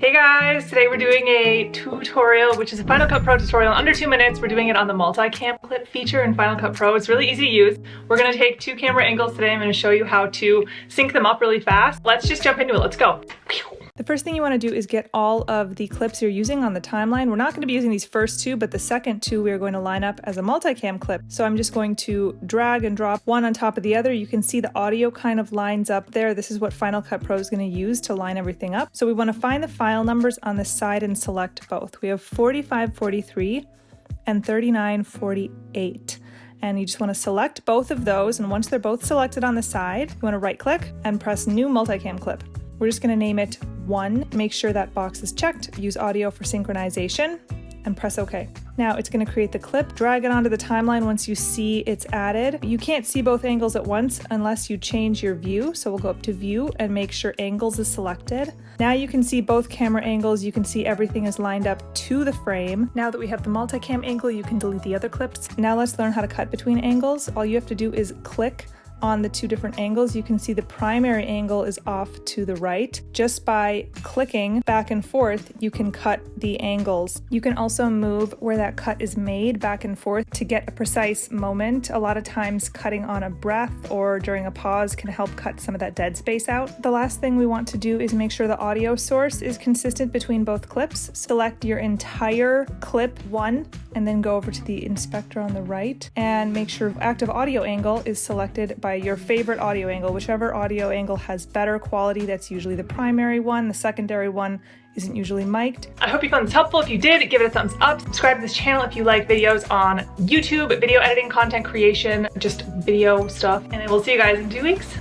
Hey guys, today we're doing a tutorial, which is a Final Cut Pro tutorial in under 2 minutes. We're doing it on the multi-cam clip feature in Final Cut Pro. It's really easy to use. We're gonna take 2 camera angles today. I'm gonna show you how to sync them up really fast. Let's just jump into it, let's go. The first thing you want to do is get all of the clips you're using on the timeline. We're not going to be using these first 2, but the second 2 we are going to line up as a multicam clip. So I'm just going to drag and drop one on top of the other. You can see the audio kind of lines up there. This is what Final Cut Pro is going to use to line everything up. So we want to find the file numbers on the side and select both. We have 4543 and 3948. And you just want to select both of those. And once they're both selected on the side, you want to right click and press New Multicam Clip. We're just going to name it 1. Make sure that box is checked. Use audio for synchronization and press OK. Now it's going to create the clip. Drag it onto the timeline once you see it's added. You can't see both angles at once unless you change your view. So we'll go up to View and make sure Angles is selected. Now you can see both camera angles. You can see everything is lined up to the frame. Now that we have the multicam angle, you can delete the other clips. Now let's learn how to cut between angles. All you have to do is click on the 2 different angles. You can see the primary angle is off to the right. Just by clicking back and forth, you can cut the angles. You can also move where that cut is made back and forth to get a precise moment. A lot of times cutting on a breath or during a pause can help cut some of that dead space out. The last thing we want to do is make sure the audio source is consistent between both clips. Select your entire clip 1 and then go over to the inspector on the right and make sure active audio angle is selected by your favorite audio angle. Whichever audio angle has better quality, that's usually the primary one. The secondary one isn't usually mic'd. I hope you found this helpful. If you did, give it a thumbs up. Subscribe to this channel if you like videos on YouTube, video editing, content creation, just video stuff. And I will see you guys in 2 weeks.